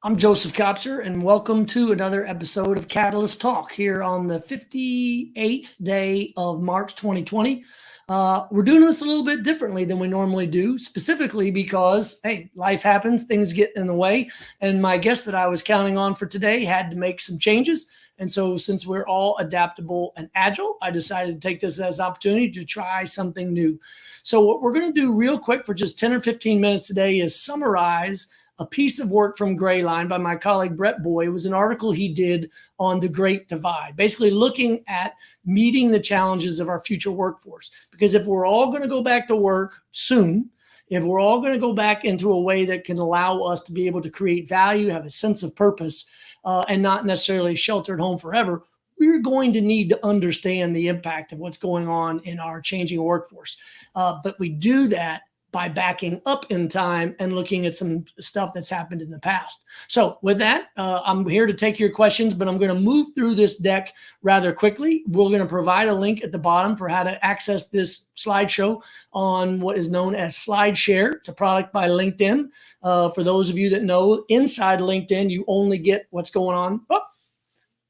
I'm Joseph Kopser, and welcome to another episode of Catalyst Talk here on the 58th day of March 2020. We're doing this a little bit differently than we normally do, specifically because, hey, life happens, things get in the way, and my guest that I was counting on for today had to make some changes. And so, since we're all adaptable and agile, I decided to take this as an opportunity to try something new. So, what we're going to do real quick for just 10 or 15 minutes today is summarize a piece of work from Grayline by my colleague Brett Boy. It was an article he did on the Great Divide, basically looking at meeting the challenges of our future workforce. Because if we're all going to go back to work soon, if we're all going to go back into a way that can allow us to be able to create value, have a sense of purpose, and not necessarily shelter at home forever, we're going to need to understand the impact of what's going on in our changing workforce. But we do that by backing up in time and looking at some stuff that's happened in the past. So with that, I'm here to take your questions, but I'm going to move through this deck rather quickly. We're going to provide a link at the bottom for how to access this slideshow on what is known as SlideShare. It's a product by LinkedIn. For those of you that know, inside LinkedIn, you only get what's going on. Oh,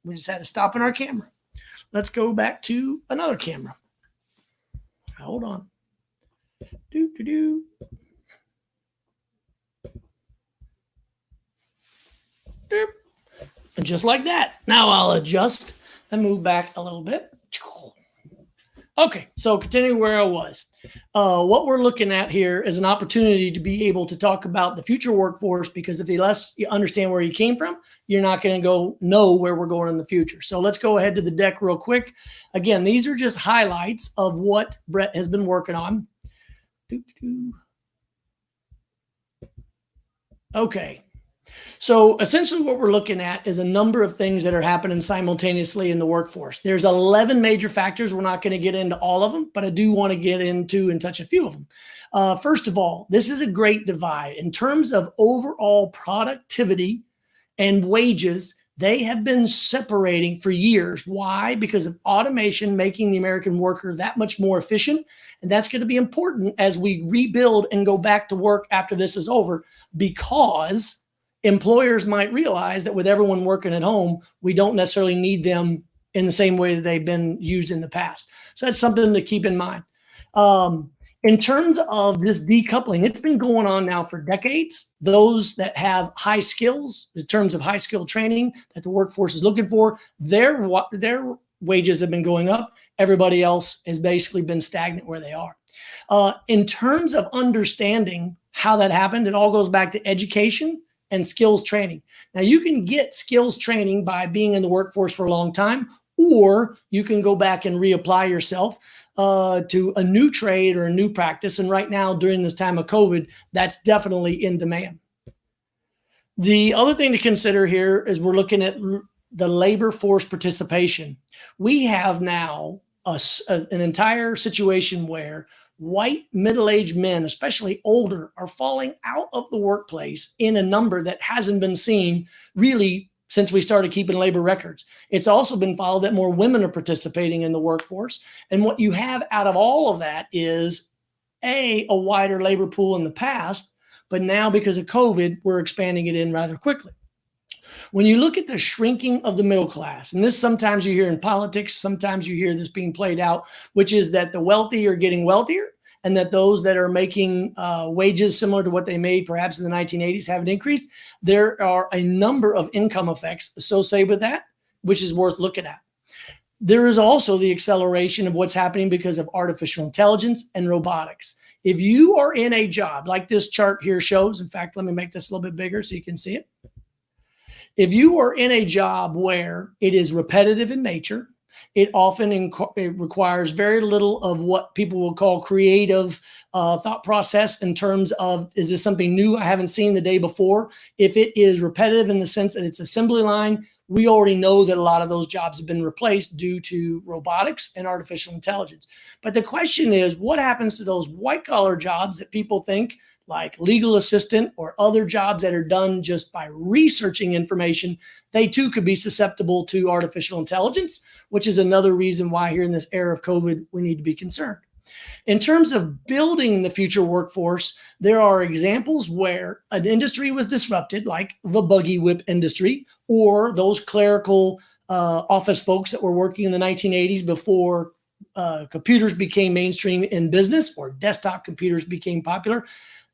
we just had to stop in our camera. Let's go back to another camera. Hold on. And just like that. Now I'll adjust and move back a little bit. Okay, so continuing where I was. What we're looking at here is an opportunity to be able to talk about the future workforce, because if you understand where you came from, you're not going to go know where we're going in the future. So let's go ahead to the deck real quick. Again, these are just highlights of what Brett has been working on. Okay. So essentially what we're looking at is a number of things that are happening simultaneously in the workforce. There's 11 major factors. We're not going to get into all of them, but I do want to get into and touch a few of them. First of all, this is a great divide. In terms of overall productivity and wages, they have been separating for years. Why? Because of automation making the American worker that much more efficient. And that's going to be important as we rebuild and go back to work after this is over, because employers might realize that with everyone working at home, we don't necessarily need them in the same way that they've been used in the past. So that's something to keep in mind. In terms of this decoupling, it's been going on now for decades. Those that have high skills, in terms of high skill training that the workforce is looking for, their wages have been going up. Everybody else has basically been stagnant where they are. In terms of understanding how that happened, it all goes back to education and skills training. Now, you can get skills training by being in the workforce for a long time, or you can go back and reapply yourself to a new trade or a new practice. And right now, during this time of COVID, that's definitely in demand. The other thing to consider here is we're looking at the labor force participation. We have now an entire situation where white middle-aged men, especially older, are falling out of the workplace in a number that hasn't been seen really since we started keeping labor records. It's also been followed that more women are participating in the workforce. And what you have out of all of that is a wider labor pool in the past, but now because of COVID, we're expanding it in rather quickly. When you look at the shrinking of the middle class, and this sometimes you hear in politics, sometimes you hear this being played out, which is that the wealthy are getting wealthier, and that those that are making wages similar to what they made perhaps in the 1980s haven't increased. There are a number of income effects associated with that, which is worth looking at. There is also the acceleration of what's happening because of artificial intelligence and robotics. If you are in a job like this chart here shows, in fact, let me make this a little bit bigger so you can see it. If you are in a job where it is repetitive in nature, it often it requires very little of what people will call creative thought process in terms of, is this something new I haven't seen the day before? If it is repetitive in the sense that it's assembly line, we already know that a lot of those jobs have been replaced due to robotics and artificial intelligence. But the question is, what happens to those white collar jobs that people think, like legal assistant or other jobs that are done just by researching information? They too could be susceptible to artificial intelligence, which is another reason why here in this era of COVID, we need to be concerned. In terms of building the future workforce, there are examples where an industry was disrupted, like the buggy whip industry, or those clerical office folks that were working in the 1980s before computers became mainstream in business or desktop computers became popular.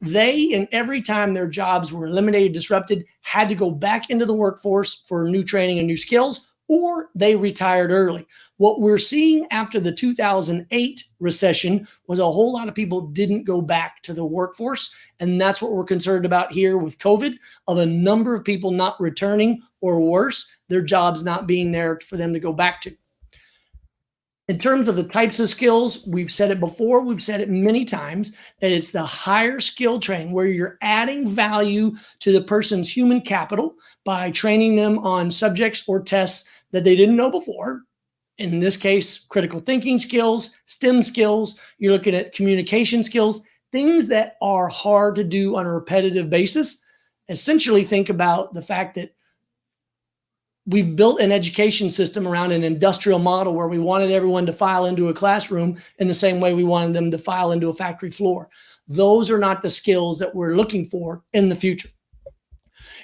They, and every time their jobs were eliminated, disrupted, had to go back into the workforce for new training and new skills, or they retired early. What we're seeing after the 2008 recession was a whole lot of people didn't go back to the workforce. And that's what we're concerned about here with COVID, of a number of people not returning, or worse, their jobs not being there for them to go back to. In terms of the types of skills, we've said it before, we've said it many times, that it's the higher skill training where you're adding value to the person's human capital by training them on subjects or tests that they didn't know before. In this case, critical thinking skills, STEM skills, you're looking at communication skills, things that are hard to do on a repetitive basis. Essentially, think about the fact that we've built an education system around an industrial model where we wanted everyone to file into a classroom in the same way we wanted them to file into a factory floor. Those are not the skills that we're looking for in the future.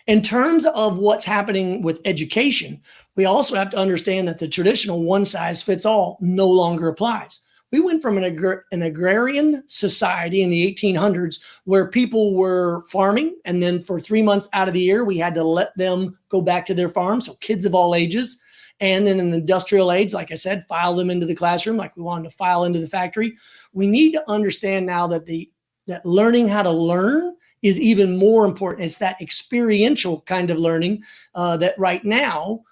In terms of what's happening with education, we also have to understand that the traditional one size fits all no longer applies. We went from an agrarian society in the 1800s where people were farming, and then for 3 months out of the year, we had to let them go back to their farms, so kids of all ages. And then in the industrial age, like I said, file them into the classroom like we wanted to file into the factory. We need to understand now that that learning how to learn is even more important. It's that experiential kind of learning that right now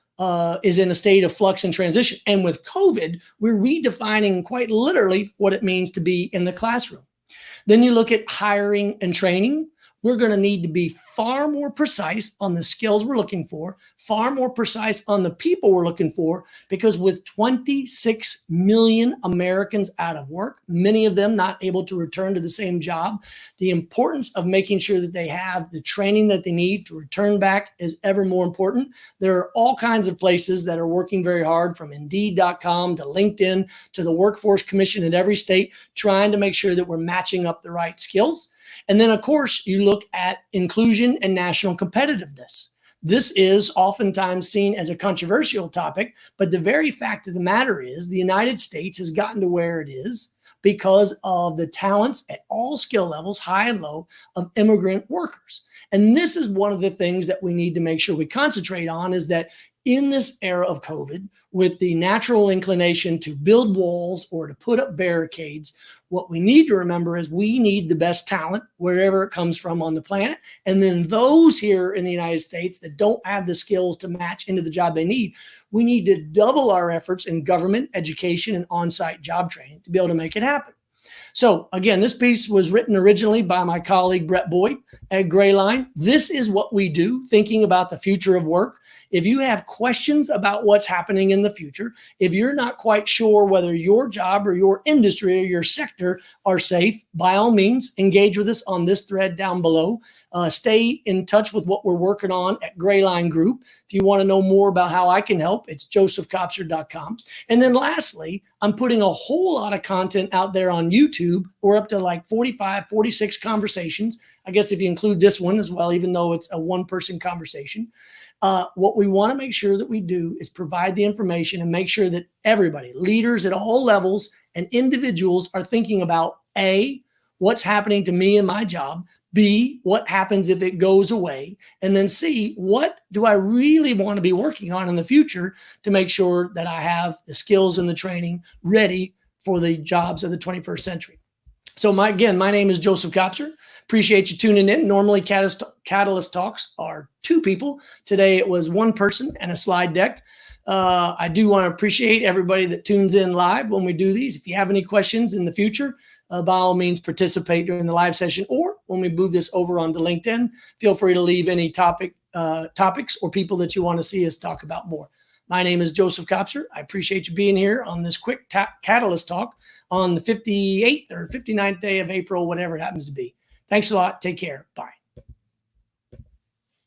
is in a state of flux and transition. And with COVID, we're redefining quite literally what it means to be in the classroom. Then you look at hiring and training. We're going to need to be far more precise on the skills we're looking for, far more precise on the people we're looking for, because with 26 million Americans out of work, many of them not able to return to the same job, the importance of making sure that they have the training that they need to return back is ever more important. There are all kinds of places that are working very hard, from Indeed.com to LinkedIn to the Workforce Commission in every state, trying to make sure that we're matching up the right skills. And then, of course, you look at inclusion and national competitiveness. This is oftentimes seen as a controversial topic, but the very fact of the matter is the United States has gotten to where it is because of the talents at all skill levels, high and low, of immigrant workers. And this is one of the things that we need to make sure we concentrate on, is that in this era of COVID, with the natural inclination to build walls or to put up barricades, what we need to remember is we need the best talent wherever it comes from on the planet. And then those here in the United States that don't have the skills to match into the job they need, we need to double our efforts in government, education, and on-site job training to be able to make it happen. So again, this piece was written originally by my colleague, Brett Boyd at Grayline. This is what we do, thinking about the future of work. If you have questions about what's happening in the future, if you're not quite sure whether your job or your industry or your sector are safe, by all means, engage with us on this thread down below. Stay in touch with what we're working on at Grayline Group. If you want to know more about how I can help, it's josephkopser.com. And then lastly, I'm putting a whole lot of content out there on YouTube. We're up to like 45, 46 conversations. I guess if you include this one as well, even though it's a one-person conversation. What we want to make sure that we do is provide the information and make sure that everybody, leaders at all levels and individuals, are thinking about A, what's happening to me and my job, B, what happens if it goes away, and then C, what do I really want to be working on in the future to make sure that I have the skills and the training ready for the jobs of the 21st century. So my name is Joseph Kopser. Appreciate you tuning in. Normally Catalyst Talks are two people. Today it was one person and a slide deck. I do want to appreciate everybody that tunes in live when we do these. If you have any questions in the future, by all means, participate during the live session, or when we move this over onto LinkedIn, feel free to leave any topics or people that you want to see us talk about more. My name is Joseph Kopser. I appreciate you being here on this quick Catalyst Talk on the 58th or 59th day of April, whatever it happens to be. Thanks a lot. Take care. Bye.